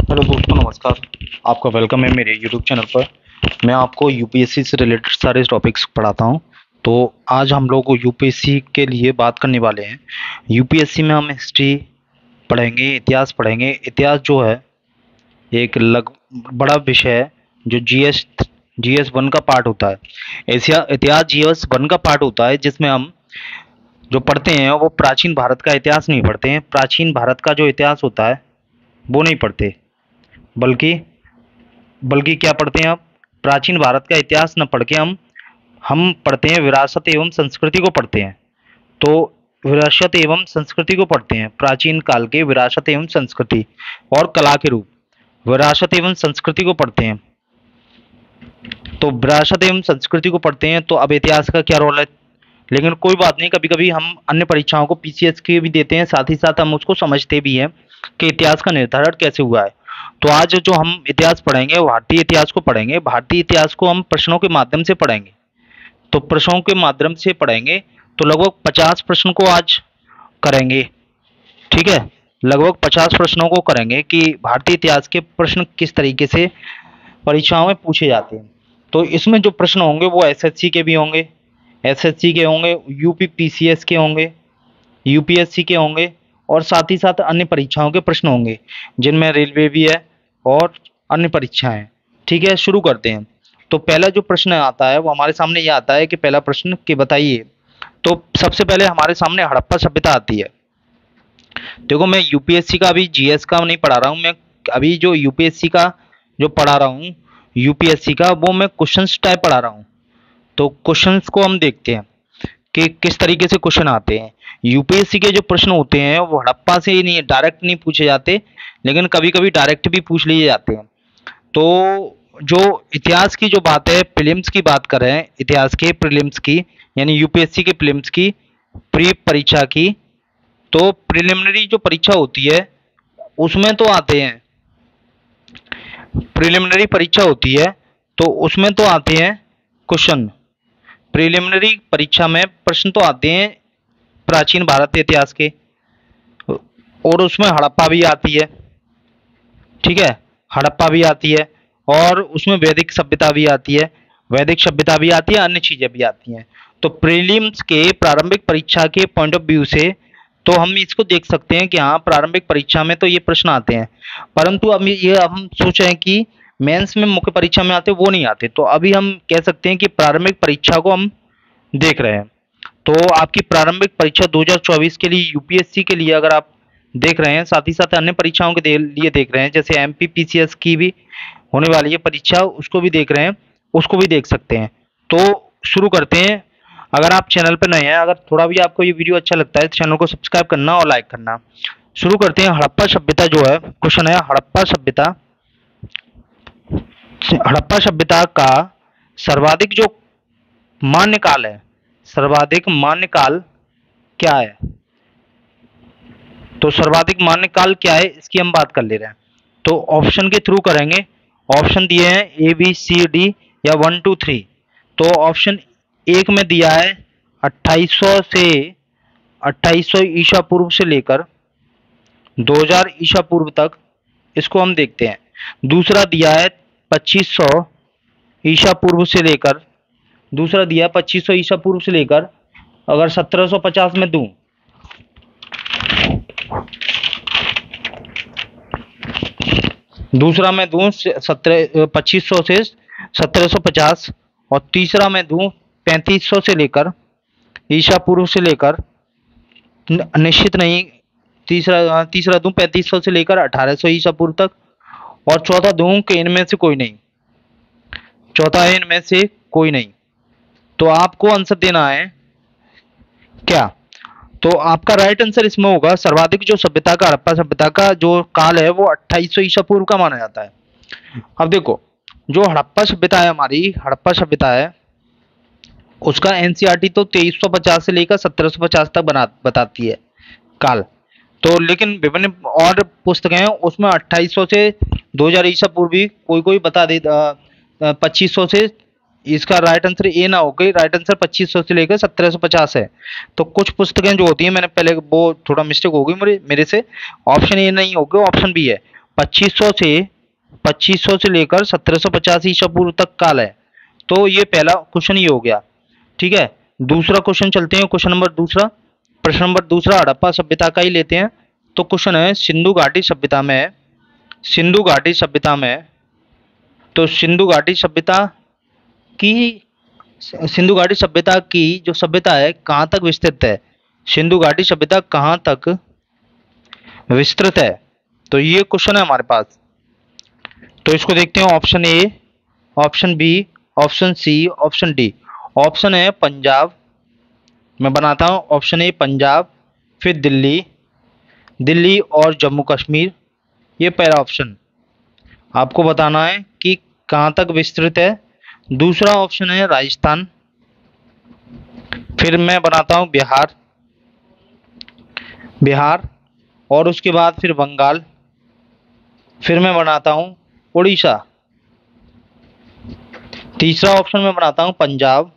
Hello दोस्तों, नमस्कार। आपका वेलकम है मेरे यूट्यूब चैनल पर। मैं आपको यूपीएससी से रिलेटेड सारे टॉपिक्स पढ़ाता हूं। तो आज हम लोग यूपीएससी के लिए बात करने वाले हैं। यूपीएससी में हम हिस्ट्री पढ़ेंगे, इतिहास पढ़ेंगे। इतिहास जो है एक बड़ा विषय है जो जीएस वन का पार्ट होता है। इतिहास जीएस वन का पार्ट होता है, जिसमें हम जो पढ़ते हैं वो प्राचीन भारत का इतिहास नहीं पढ़ते हैं। प्राचीन भारत का जो इतिहास होता है वो नहीं पढ़ते, बल्कि बल्कि क्या पढ़ते हैं आप? प्राचीन भारत का इतिहास न पढ़ के हम पढ़ते हैं विरासत एवं संस्कृति को पढ़ते हैं। तो विरासत एवं संस्कृति को पढ़ते हैं, प्राचीन काल के विरासत एवं संस्कृति और कला के रूप, विरासत एवं संस्कृति को पढ़ते हैं। तो विरासत एवं संस्कृति को पढ़ते हैं, तो अब इतिहास का क्या रोल है? लेकिन कोई बात नहीं, कभी कभी हम अन्य परीक्षाओं को पीसीएस के भी देते हैं, साथ ही साथ हम उसको समझते भी हैं कि इतिहास का निर्धारण कैसे हुआ है। तो आज जो हम इतिहास पढ़ेंगे वो भारतीय इतिहास को पढ़ेंगे। भारतीय इतिहास को हम प्रश्नों के माध्यम से पढ़ेंगे। तो प्रश्नों के माध्यम से पढ़ेंगे तो लगभग 50 प्रश्न को आज करेंगे। ठीक है, लगभग 50 प्रश्नों को करेंगे कि भारतीय इतिहास के प्रश्न किस तरीके से परीक्षाओं में पूछे जाते हैं। तो इसमें जो प्रश्न होंगे वो एसएससी के भी होंगे, एसएससी के होंगे, यूपी पीसीएस के होंगे, यूपीएससी के होंगे और साथ ही साथ अन्य परीक्षाओं के प्रश्न होंगे, जिनमें रेलवे भी है और अन्य परीक्षाएं। ठीक है, शुरू करते हैं। तो पहला जो प्रश्न आता है वो हमारे सामने ये आता है कि पहला प्रश्न कि बताइए। तो सबसे पहले हमारे सामने हड़प्पा सभ्यता आती है। देखो, मैं यूपीएससी का अभी जीएस का नहीं पढ़ा रहा हूँ, मैं अभी जो यूपीएससी का जो पढ़ा रहा हूँ, यूपीएससी का वो मैं क्वेश्चंस टाइप पढ़ा रहा हूँ। तो क्वेश्चंस को हम देखते हैं कि किस तरीके से क्वेश्चन आते हैं। यूपीएससी के जो प्रश्न होते हैं वो हड़प्पा से ही नहीं, डायरेक्ट नहीं पूछे जाते, लेकिन कभी कभी डायरेक्ट भी पूछ लिए जाते हैं। तो जो इतिहास की जो बात है, प्रीलिम्स की बात करें, इतिहास के प्रीलिम्स की, यानी यूपीएससी के प्रीलिम्स की, प्री परीक्षा की, तो प्रिलिमिनरी जो परीक्षा होती है उसमें तो आते हैं, प्रिलिमिनरी परीक्षा होती है तो उसमें तो आते हैं क्वेश्चन। प्रिलिमिनरी परीक्षा में प्रश्न तो आते हैं प्राचीन भारत इतिहास के, और उसमें हड़प्पा भी आती है। ठीक है, हड़प्पा भी आती है और उसमें वैदिक सभ्यता भी आती है, वैदिक सभ्यता भी आती है, अन्य चीजें भी आती हैं। तो प्रीलिम्स के प्रारंभिक परीक्षा के पॉइंट ऑफ व्यू से तो हम इसको देख सकते हैं कि हाँ, प्रारंभिक परीक्षा में तो ये प्रश्न आते हैं, परंतु अब ये हम सोच रहे हैं कि मेंस में, मुख्य परीक्षा में आते, वो नहीं आते। तो अभी हम कह सकते हैं कि प्रारंभिक परीक्षा को हम देख रहे हैं। तो आपकी प्रारंभिक परीक्षा 2024 के लिए, यूपीएससी के लिए अगर आप देख रहे हैं, साथ ही साथ अन्य परीक्षाओं के लिए देख रहे हैं, जैसे एमपी पीसीएस की भी होने वाली है परीक्षा, उसको भी देख रहे हैं, उसको भी देख सकते हैं। तो शुरू करते हैं। अगर आप चैनल पर नए हैं, अगर थोड़ा भी आपको ये वीडियो अच्छा लगता है तो चैनल को सब्सक्राइब करना और लाइक करना। शुरू करते हैं। हड़प्पा सभ्यता जो है, क्वेश्चन है हड़प्पा सभ्यता, हड़प्पा सभ्यता का सर्वाधिक जो मान्य काल है, सर्वाधिक मान्य काल क्या है? तो सर्वाधिक मान्य काल क्या है, इसकी हम बात कर ले रहे हैं। तो ऑप्शन के थ्रू करेंगे। ऑप्शन दिए हैं ए बी सी डी या 1 2 3। तो ऑप्शन एक में दिया है 2800 ईसा पूर्व से लेकर 2000 ईसा पूर्व तक, इसको हम देखते हैं। दूसरा दिया है 2500 ईसा पूर्व से लेकर, दूसरा दिया 2500 ईसा पूर्व से लेकर, अगर 1750 में दूं, दूसरा मैं दूं 2500 से 1750, और तीसरा मैं दूं 3500 से लेकर ईसा पूर्व से लेकर, निश्चित नहीं, तीसरा दूं 3500 से लेकर 1800 ईसा पूर्व तक, और चौथा दूं कि इनमें से कोई नहीं, चौथा है इनमें से कोई नहीं। तो आपको आंसर देना है क्या? तो आपका राइट आंसर इसमें होगा, सर्वाधिक जो सभ्यता का, हड़प्पा सभ्यता का जो काल है वो 2800 ईसा पूर्व का माना जाता है। अब देखो, जो हड़प्पा सभ्यता है, हमारी हड़प्पा सभ्यता है, उसका एनसीईआरटी तो 2350 से लेकर 1750 तक बताती है काल। तो लेकिन विभिन्न और पुस्तकें हैं, उसमें 2800 से 2000 ईसा पूर्व भी कोई कोई बता दे, 2500 से, इसका राइट आंसर ए ना हो गई, राइट आंसर 2500 से लेकर 1750 है। तो कुछ पुस्तकें जो होती हैं, मैंने पहले वो थोड़ा मिस्टेक हो गई मेरे से, ऑप्शन ए नहीं होगा, ऑप्शन बी है। 2500 से लेकर 1750 ईसा पूर्व तक काल है। तो ये पहला क्वेश्चन ये हो गया। ठीक है, दूसरा क्वेश्चन चलते हैं। क्वेश्चन नंबर दूसरा, प्रश्न नंबर दूसरा हड़प्पा सभ्यता का ही लेते हैं। तो क्वेश्चन है सिंधु घाटी सभ्यता में, सिंधु घाटी सभ्यता में, तो सिंधु घाटी सभ्यता की, सिंधु घाटी सभ्यता की जो सभ्यता है कहाँ तक विस्तृत है, सिंधु घाटी सभ्यता कहाँ तक विस्तृत है। तो ये क्वेश्चन है हमारे पास। तो इसको देखते हैं, option A, option B, option C, option D. Option है पंजाब, मैं बनाता हूं ऑप्शन ए पंजाब, फिर दिल्ली, दिल्ली और जम्मू कश्मीर, ये पहला ऑप्शन आपको बताना है कि कहाँ तक विस्तृत है। दूसरा ऑप्शन है राजस्थान, फिर मैं बनाता हूं बिहार, बिहार और उसके बाद फिर बंगाल, फिर मैं बनाता हूं उड़ीसा। तीसरा ऑप्शन मैं बनाता हूं पंजाब,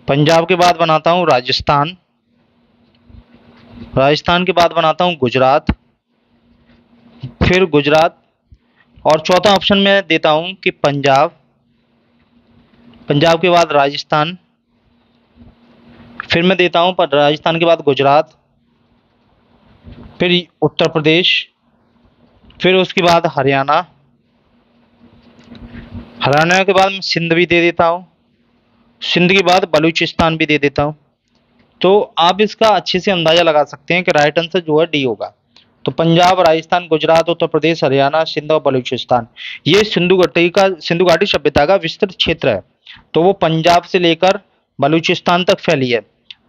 पंजाब के बाद बनाता हूं राजस्थान, राजस्थान के बाद बनाता हूं गुजरात, फिर गुजरात, और चौथा ऑप्शन मैं देता हूं कि पंजाब, पंजाब के बाद राजस्थान, फिर मैं देता हूं पर राजस्थान के बाद गुजरात, फिर उत्तर प्रदेश, फिर उसके बाद हरियाणा, हरियाणा के बाद मैं सिंध भी दे देता हूं, सिंध के बाद बलूचिस्तान भी दे देता हूं। तो आप इसका अच्छे से अंदाजा लगा सकते हैं कि राइट आंसर जो है डी होगा। तो पंजाब, राजस्थान, गुजरात, उत्तर प्रदेश, हरियाणा, सिंध और बलूचिस्तान, ये सिंधु घाटी सभ्यता का विस्तृत क्षेत्र है। तो वो पंजाब से लेकर बलूचिस्तान तक फैली है।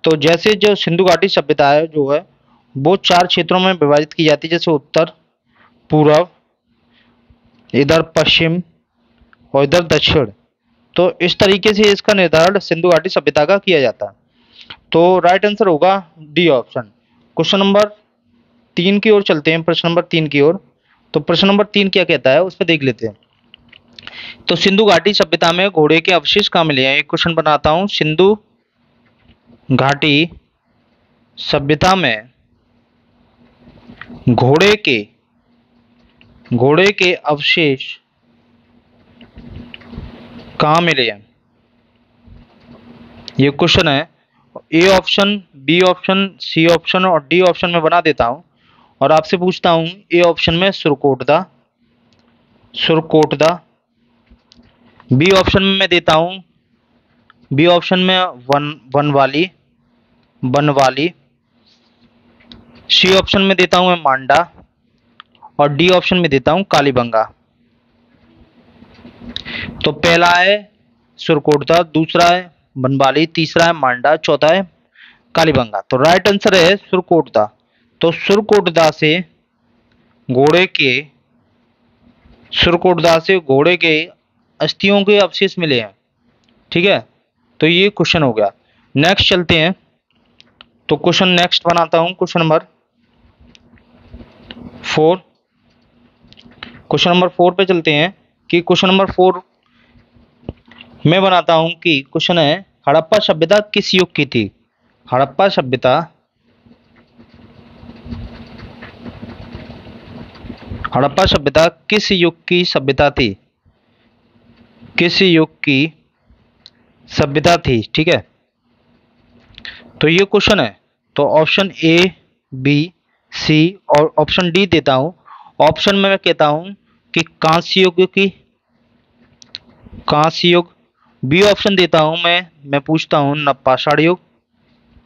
तो जैसे जो सिंधु घाटी सभ्यता है जो है वो 4 क्षेत्रों में विभाजित की जाती है, जैसे उत्तर, पूर्व, इधर पश्चिम और इधर दक्षिण। तो इस तरीके से इसका निर्धारण सिंधु घाटी सभ्यता का किया जाता है। तो राइट आंसर होगा डी ऑप्शन। क्वेश्चन नंबर 3 की ओर चलते हैं, प्रश्न नंबर 3 की ओर। तो प्रश्न नंबर 3 क्या कहता है उस पर देख लेते हैं। तो सिंधु घाटी सभ्यता में घोड़े के अवशेष कहाँ मिले हैं, एक क्वेश्चन बनाता हूं। सिंधु घाटी सभ्यता में घोड़े के अवशेष कहाँ मिले हैं, ये क्वेश्चन है। A option, B option, C option और डी ऑप्शन में बना देता हूं और आपसे पूछता हूं। ए ऑप्शन में सुरकोटदा, सुरकोटदा। बी ऑप्शन में मैं देता हूं, बी ऑप्शन में वनवाली, बनवाली। सी ऑप्शन में देता हूं मैं मांडा और डी ऑप्शन में देता हूं कालीबंगा। तो पहला है सुरकोटदा, दूसरा है बनवाली, तीसरा है मांडा, चौथा है कालीबंगा। तो राइट आंसर है सुरकोटदा। तो सुरकोटदा से घोड़े के अस्थियों के अवशेष मिले हैं। ठीक है, तो ये क्वेश्चन हो गया। नेक्स्ट चलते हैं। तो क्वेश्चन नेक्स्ट बनाता हूं, क्वेश्चन नंबर 4। क्वेश्चन नंबर 4 पे चलते हैं कि क्वेश्चन नंबर 4 मैं बनाता हूं कि क्वेश्चन है हड़प्पा सभ्यता किस युग की थी। हड़प्पा सभ्यता, हड़प्पा सभ्यता किस युग की सभ्यता थी, किस युग की सभ्यता थी। ठीक है, तो ये क्वेश्चन है। तो ऑप्शन ए, बी, सी और ऑप्शन डी देता हूं। ऑप्शन में मैं कहता हूं कि कांस्य युग की, कांस्य युग। बी ऑप्शन देता हूं मैं पूछता हूं नवपाषाण युग,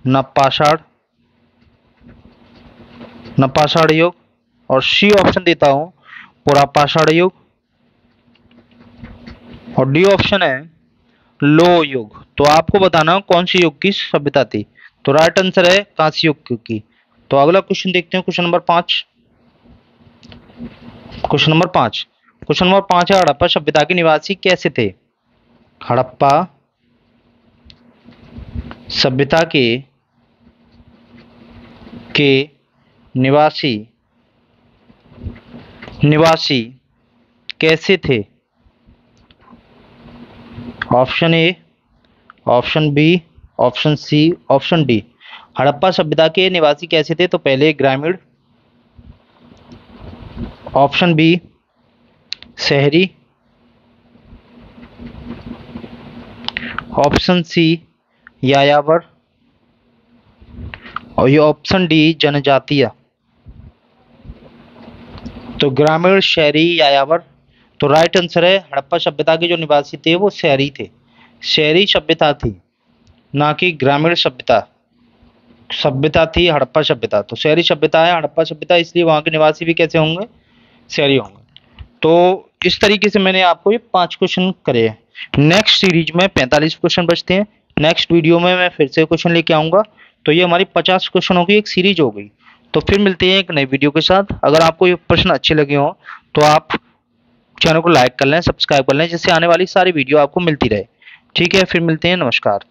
नवपाषाण, नवपाषाण युग। और सी ऑप्शन देता हूं पुरापाषाण युग और डी ऑप्शन है लोह युग। तो आपको बताना कौन सी युग की सभ्यता थी। तो राइट आंसर है कांस्य युग की। तो अगला क्वेश्चन देखते हैं, question number 5। Question number 5, question number 5 है हड़प्पा सभ्यता के निवासी कैसे थे। हड़प्पा सभ्यता के निवासी कैसे थे। Option A, option B, option C, option D. Harappa सभ्यता के निवासी कैसे थे। तो पहले ग्रामीण, ऑप्शन बी शहरी, ऑप्शन सी यायावर और ये ऑप्शन डी जनजातीय। तो ग्रामीण, शहरी, यायावर। तो राइट आंसर है हड़प्पा सभ्यता के जो निवासी थे वो शहरी थे, शहरी सभ्यता थी, ना कि ग्रामीण सभ्यता। सभ्यता थी हड़प्पा सभ्यता, तो शहरी सभ्यता है हड़प्पा सभ्यता, इसलिए वहां के निवासी भी कैसे होंगे, शहरी होंगे। तो इस तरीके से मैंने आपको ये 5 क्वेश्चन करे हैं। नेक्स्ट सीरीज में 45 क्वेश्चन बचते हैं। नेक्स्ट वीडियो में मैं फिर से क्वेश्चन लेके आऊंगा, तो ये हमारी 50 क्वेश्चनों की एक सीरीज हो गई। तो फिर मिलते हैं एक नई वीडियो के साथ। अगर आपको ये प्रश्न अच्छे लगे हों तो आप चैनल को लाइक कर लें, सब्सक्राइब कर लें, जिससे आने वाली सारी वीडियो आपको मिलती रहे। ठीक है, फिर मिलते हैं, नमस्कार।